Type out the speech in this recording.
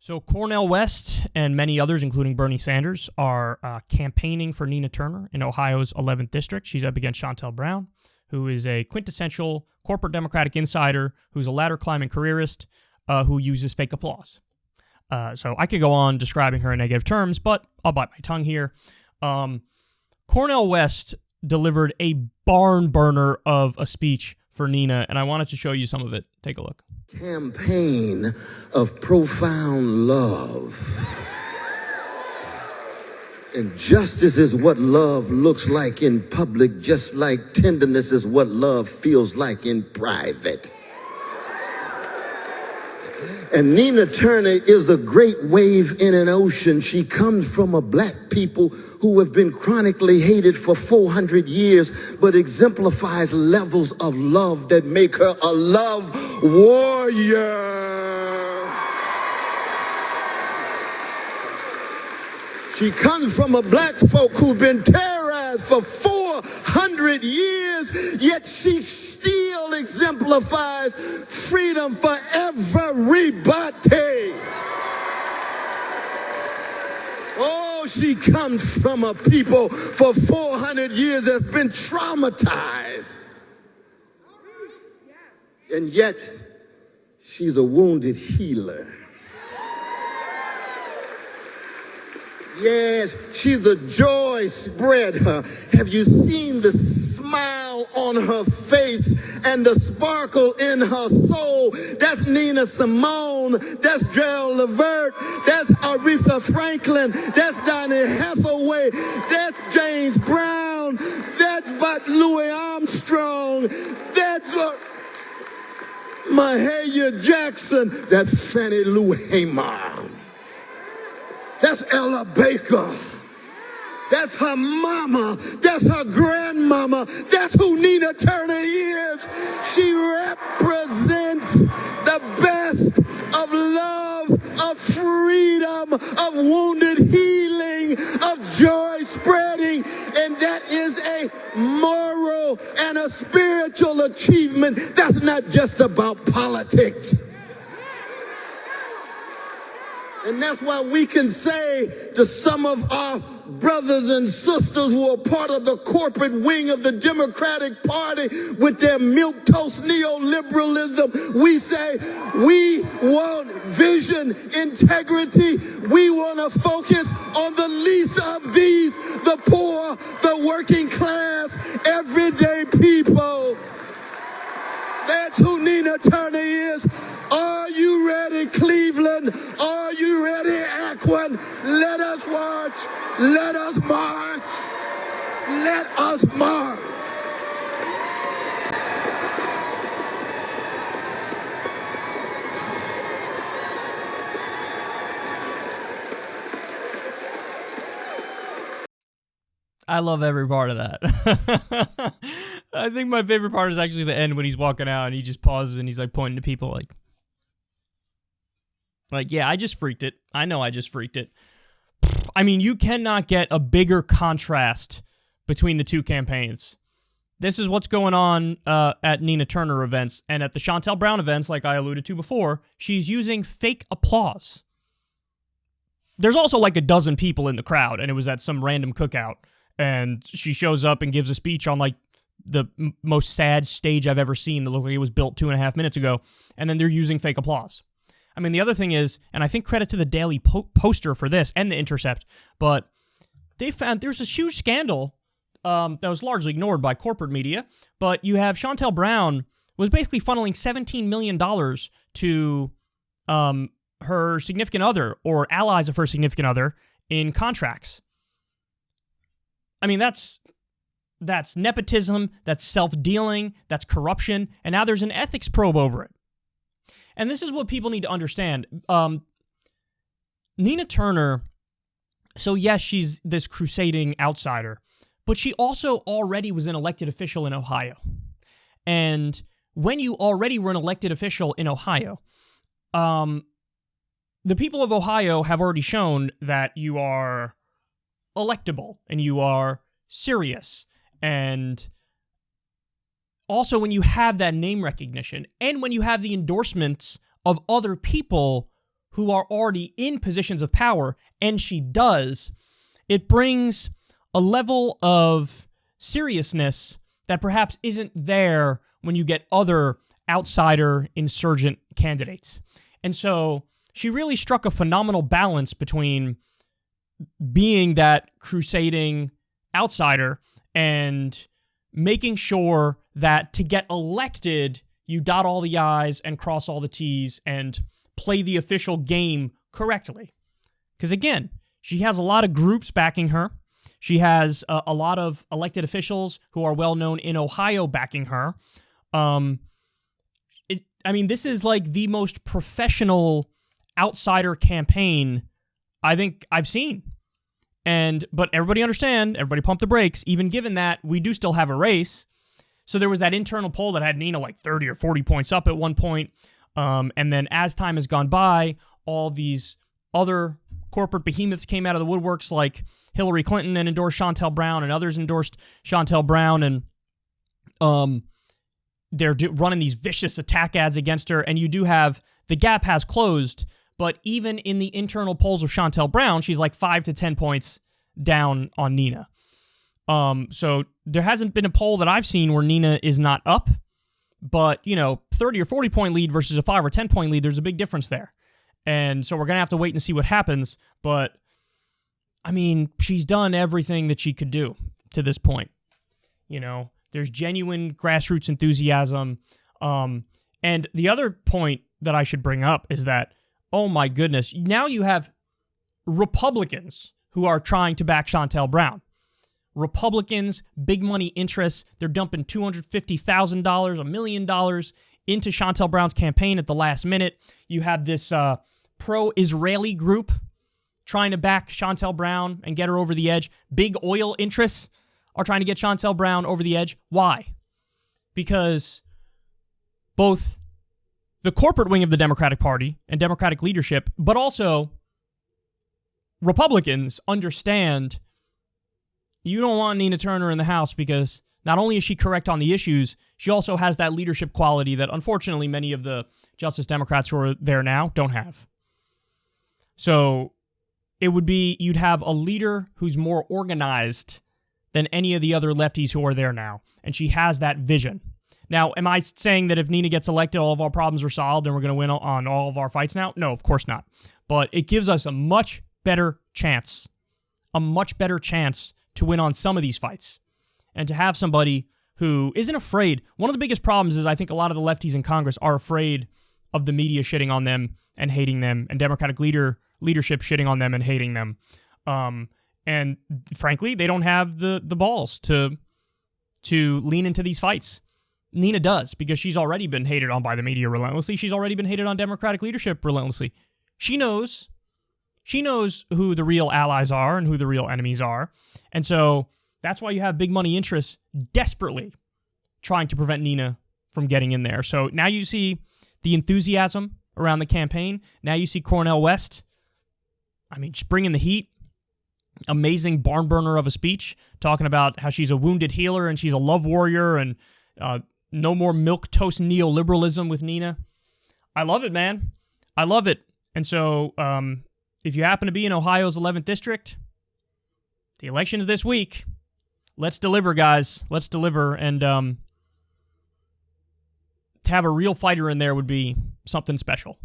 So Cornel West and many others, including Bernie Sanders, are campaigning for Nina Turner in Ohio's 11th district. She's up against Shontel Brown, who is a quintessential corporate Democratic insider, who's a ladder-climbing careerist, who uses fake applause. So I could go on describing her in negative terms, but I'll bite my tongue here. Cornel West delivered a barn burner of a speech for Nina, and I wanted to show you some of it. Take a look. Campaign of profound love. And justice is what love looks like in public, just like tenderness is what love feels like in private. And Nina Turner is a great wave in an ocean. She comes from a black people who have been chronically hated for 400 years, but exemplifies levels of love that make her a love warrior. She comes from a black folk who've been terrorized for 400 years, yet she still exemplifies freedom for everybody. Oh, she comes from a people for 400 years that's been traumatized. And yet, she's a wounded healer. Yes, she's a joy spreader. Have you seen the smile on her face and the sparkle in her soul? That's Nina Simone. That's Gerald Levert. That's Aretha Franklin. That's Donny Hathaway. That's James Brown. That's Louis Armstrong. That's Mahalia Jackson. That's Fannie Lou Hamer. That's Ella Baker. That's her mama. That's her grandmama. That's who Nina Turner is. She represents the best of love, of freedom, of wounded healing, of joy spreading. And that is a moral and a spiritual achievement. That's not just about politics. And that's why we can say to some of our brothers and sisters who are part of the corporate wing of the Democratic Party with their milquetoast neoliberalism, we say we want vision, integrity. We want to focus on the least of these, the poor, the working class, everyday people. That's who Nina Turner is. Are you ready, Cleveland? Are you ready, Akron? Let us march. Let us march. Let us march. I love every part of that. I think my favorite part is actually the end when he's walking out and he just pauses and he's like pointing to people like, yeah, I just freaked it. I know I just freaked it. I mean, you cannot get a bigger contrast between the two campaigns. This is what's going on at Nina Turner events, and at the Shontel Brown events, like I alluded to before, she's using fake applause. There's also like a dozen people in the crowd, and it was at some random cookout, and she shows up and gives a speech on like the most sad stage I've ever seen that looked like it was built 2.5 minutes ago, and then they're using fake applause. I mean, the other thing is, and I think credit to the Daily Poster for this and the Intercept, but they found there's this huge scandal that was largely ignored by corporate media, but you have Shontel Brown was basically funneling $17 million to her significant other or allies of her significant other in contracts. I mean, that's nepotism, that's self-dealing, that's corruption, and now there's an ethics probe over it. And this is what people need to understand. Nina Turner, so yes, she's this crusading outsider, but she also already was an elected official in Ohio. And when you already were an elected official in Ohio, the people of Ohio have already shown that you are electable and you are serious. And also, when you have that name recognition and when you have the endorsements of other people who are already in positions of power, and she does, it brings a level of seriousness that perhaps isn't there when you get other outsider insurgent candidates. And so she really struck a phenomenal balance between being that crusading outsider and making sure that to get elected, you dot all the I's and cross all the T's and play the official game correctly. Because again, she has a lot of groups backing her. She has a lot of elected officials who are well known in Ohio backing her. This is like the most professional outsider campaign I think I've seen. But everybody everybody pump the brakes, even given that we do still have a race. So there was that internal poll that had Nina like 30 or 40 points up at one point. And then as time has gone by, all these other corporate behemoths came out of the woodworks, like Hillary Clinton and endorsed Shontel Brown, and others endorsed Shontel Brown, and they're running these vicious attack ads against her, and you do have, the gap has closed, but even in the internal polls of Shontel Brown, she's like 5 to 10 points down on Nina. So there hasn't been a poll that I've seen where Nina is not up, but, 30 or 40 point lead versus a 5 or 10 point lead, there's a big difference there. And so we're going to have to wait and see what happens, but she's done everything that she could do to this point. There's genuine grassroots enthusiasm. And the other point that I should bring up is that, oh my goodness, now you have Republicans who are trying to back Shontel Brown. Republicans, big money interests, they're dumping $250,000, $1 million into Shontel Brown's campaign at the last minute. You have this pro-Israeli group trying to back Shontel Brown and get her over the edge. Big oil interests are trying to get Shontel Brown over the edge. Why? Because both the corporate wing of the Democratic Party and Democratic leadership, but also Republicans understand you don't want Nina Turner in the House because not only is she correct on the issues, she also has that leadership quality that unfortunately many of the Justice Democrats who are there now don't have. So it would be, you'd have a leader who's more organized than any of the other lefties who are there now. And she has that vision. Now, am I saying that if Nina gets elected, all of our problems are solved and we're going to win on all of our fights now? No, of course not. But it gives us a much better chance to win on some of these fights. And to have somebody who isn't afraid. One of the biggest problems is I think a lot of the lefties in Congress are afraid of the media shitting on them and hating them, and Democratic leadership shitting on them and hating them. And frankly, they don't have the balls to lean into these fights. Nina does, because she's already been hated on by the media relentlessly. She's already been hated on Democratic leadership relentlessly. She knows who the real allies are and who the real enemies are. And so that's why you have big money interests desperately trying to prevent Nina from getting in there. So now you see the enthusiasm around the campaign. Now you see Cornel West, just bringing the heat. Amazing barn burner of a speech, talking about how she's a wounded healer and she's a love warrior, and no more milquetoast neoliberalism with Nina. I love it, man. I love it. And so if you happen to be in Ohio's 11th district, the election is this week. Let's deliver, guys. Let's deliver. And to have a real fighter in there would be something special.